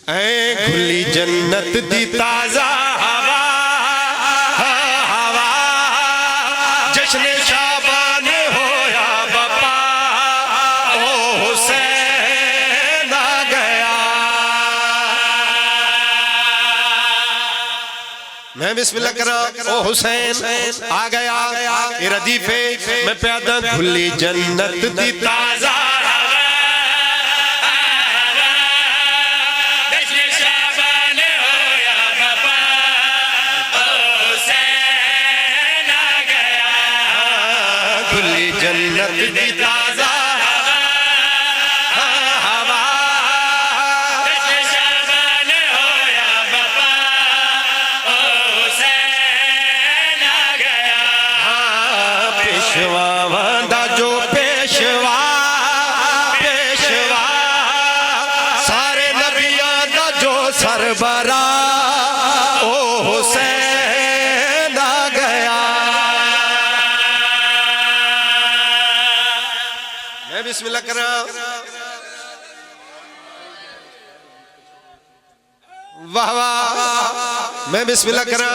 ऐ खुली जन्नत दी ताजा हवा हवा जश्न शाबान होया बपा ओ हुसैन आ गया। मैं बिस्मिल्लाह करा ओ हुसैन आ गया। ये रदीफे मैं प्यादा खुली जन्नत दी ताजा जन्नत दी ताजा हवा शाबान होया बपा ओ हुसैन आ गया। पेशवा वांदा जो पेशवा पेशवा सारे नबियां दा जो सरबरा ओ हुसैन आ गया। बिस्मिल्लाह करा वाह वाह। मैं बिस्मिल्लाह करा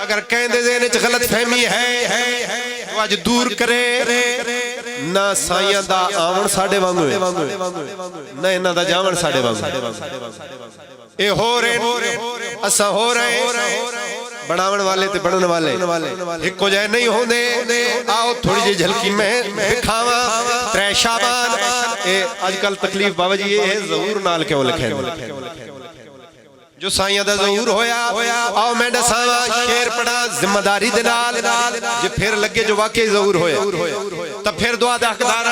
अगर कहते देने च गलत फहमी है तो आज दूर करे ना साइयां दा आवन साडे वांगू ना इन्हां दा जावन साडे वांगू। ए हो रहे असा हो रहे बनावन वाले ते बनन वाले इको जाए नहीं होंदे। आओ थोड़ी जी झलकी मैं दिखावा त्रै शाबान। ए आजकल तकलीफ बाबा जी ये ज़हूर नाल क्यों लिखे जो साइयां दा ज़हूर होया। आओ मैं दसावा शेर पढ़ा जिम्मेदारी दे नाल जे फिर लगे जो वाकई ज़हूर होया तब फिर दुआ दा हकदार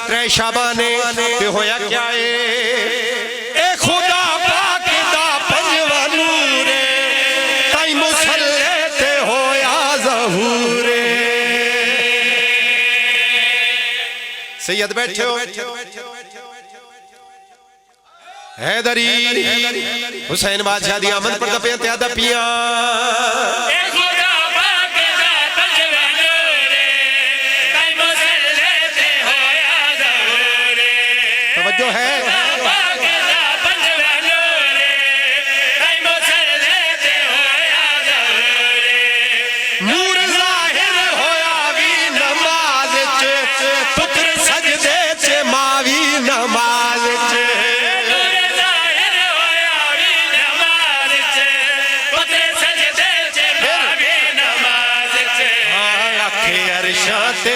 त्रै शाबान ते होया क्या ए खुदा पाक दा पंजवा नूर ताई मुसल्ले ते होया ज़हूर। सैयद बैठे हो हैदरी हुसैन बादशाह दी आमद पर दपिया त्यादा पिया तवज्जो है।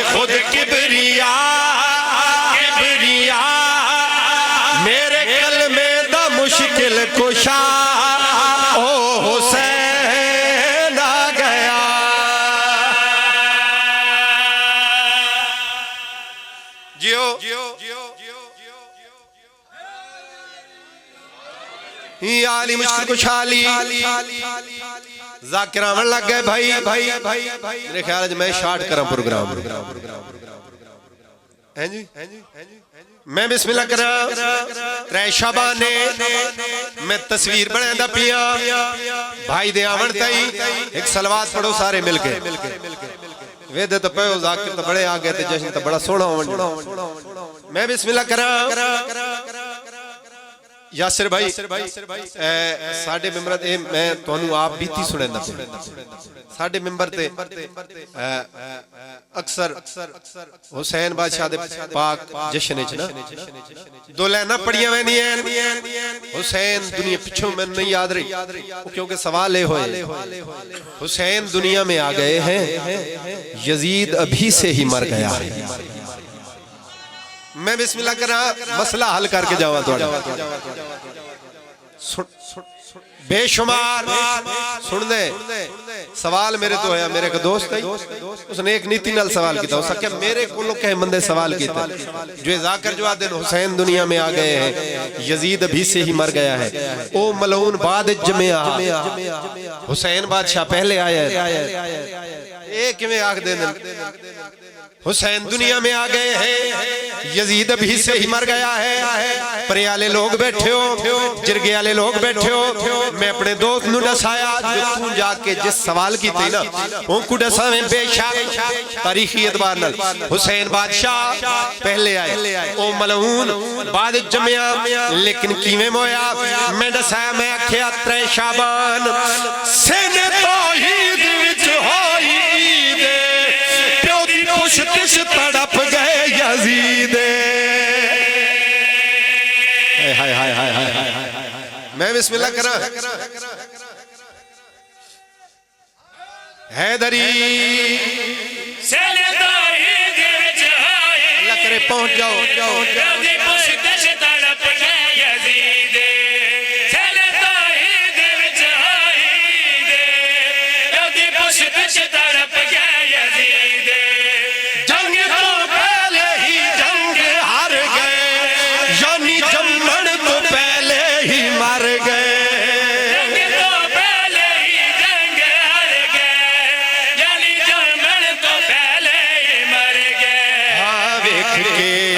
खुद किबरिया किबरिया मेरे कलमे दा मुश्किल कुशा ओ हुसैन आ गया। जियो आली मुश्किल कुशाली जाकिर आवन लग गए भाई मेरे ख्याल मैं शार्ट करा प्रोग्राम हैं जी। मैं बिस्मिल्लाह करा त्रै शाबाने मैं तस्वीर बनांदा पिया भाई दे आवन ताई एक सलवात पढ़ो सारे मिलके वेदे तो पयो जाकिर तो बड़े आ गए ते जश्न तो बड़ा सोहना होवन। मैं बिस्मिल्लाह करा यासिर भाई साडे मेंबर ते मैं तुहानू आप बीती सुनांदा साडे मेंबर ते अक्सर हुसैन बादशाह दे पाक जश्न च ना दो लाइना पढ़ियां वैंदियां हुसैन दुनिया पिछों मैनू नहीं याद रही क्योंकि सवाल ये होए हुसैन दुनिया में आ गए हैं यजीद अभी से ही मर गया है। मैं बिस्मिल्लाह करा मसला हल करके जावा बेशुमार सुन दे सवाल मेरे तो है मेरे का दोस्त है उसने एक नीति नाल सवाल किया उस क्या मेरे को कई बंदे सवाल किया जो जाकर जवाब देन हुसैन दुनिया में आ गए हैं यजीद अभी से ही मर गया है ओ मलऊन बाद जमिया हुसैन बादशाह पहले आया है ए किवें आख दे हुसैन दुनिया में आ गए हैं, यजीद अभी से ही मर गया है। परे वाले लोग बैठे हो, जिरगे वाले लोग बैठे हो, मैं अपने दोस्त नु दसाया जो तू जाके जिस सवाल की थी ना उनको दसावें बेशक तारीखी एतबार नाल हुसैन बादशाह पहले आए ओ मलऊन बाद जमया लेकिन किवें मोया मैं दसाया मैं आख्या 3 शाबान सेने तौहीद विच होई ईद प्यो दी पुश्तिश तड़प गए यजीद। हाय हाय हाय हाय हाय मैं बिस्मिल्लाह करा हैदरी अल्लाह करे पहुंच जाओ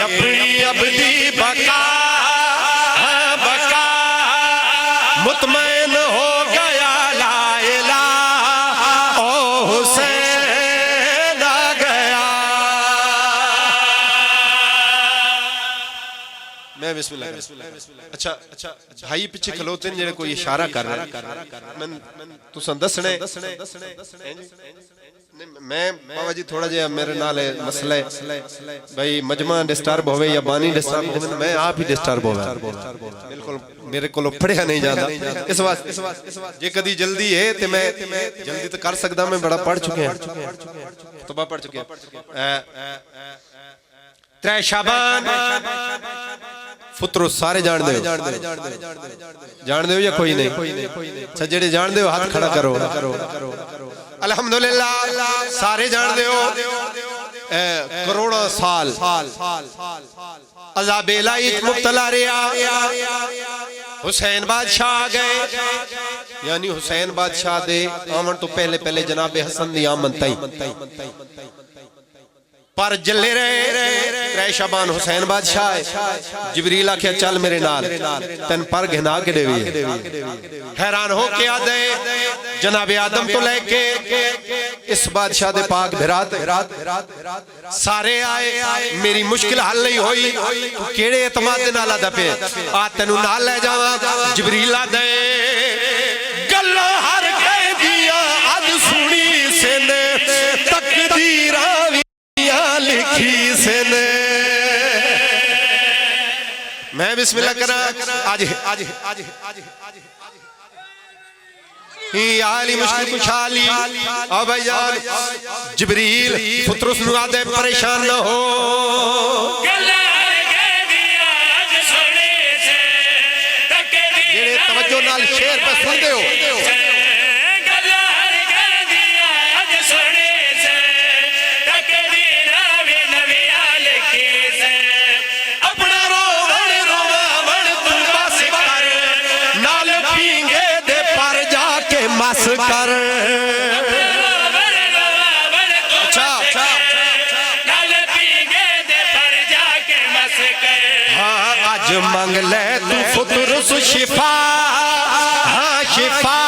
अपनी अबदी बका बका मुतमैन हो गया ला इलाहा ओ हुसैन आ गया। मैं बिस्मिल्लाह अच्छा भाई पीछे खलोते हैं जेड़े कोई इशारा कर रहे हैं मैं तुसां दसने मैं बाबा जी थोड़ा जिहा मेरे नाल मसला है भाई मजमा डिस्टर्ब होवे या बानी डिस्टर्ब होवे मैं आप ही डिस्टर्ब होवे बिल्कुल मेरे को पढ़िया नहीं जाता इस वास्ते जे कदी जल्दी है ते मैं जल्दी तो कर सकदा मैं बड़ा पढ़ चुके हैं तौबा पढ़ चुके हैं 3 शाबान फुतरो सारे जान दे या कोई नहीं अच्छा जेड़े जान दे हाथ खड़ा करो अल्हम्दुलिल्लाह सारे जान दे करोड़ों साल अज़ाब इलाही मुब्तला रहा हुसैन बादशाह आ गए यानी हुसैन बादशाह दे आमन तो पहले पहले जनाब हसन दी आमद तई पर जले रहे 3 शाबान हुसैन बादशाह जिबरील आख्या चल मेरे नाल तन पर घिना के देवी हैरान हो के आदे जनाब आदम तो लेके इस बादशाह दे पाक भिरात सारे आए मेरी मुश्किल हल नहीं होई तू केड़े एतमाद दे नाल आदा पे आ तेनू नाल ले जावां जिबरील आदे गल्ला हर कह दिया अज सुनी सेने तकदीरां लिखी से ने मैं बिस्मिल्लाह करा आज आली मुश्किल कुशाली ओ भाईजान जिब्रील फुतरुस नु आदे परेशान न हो जेड़े तवज्जो नाल शेर पे सुनदे हो मस कर हाँ आज मंग ले तू फुतरुस शिफा हाँ शिफा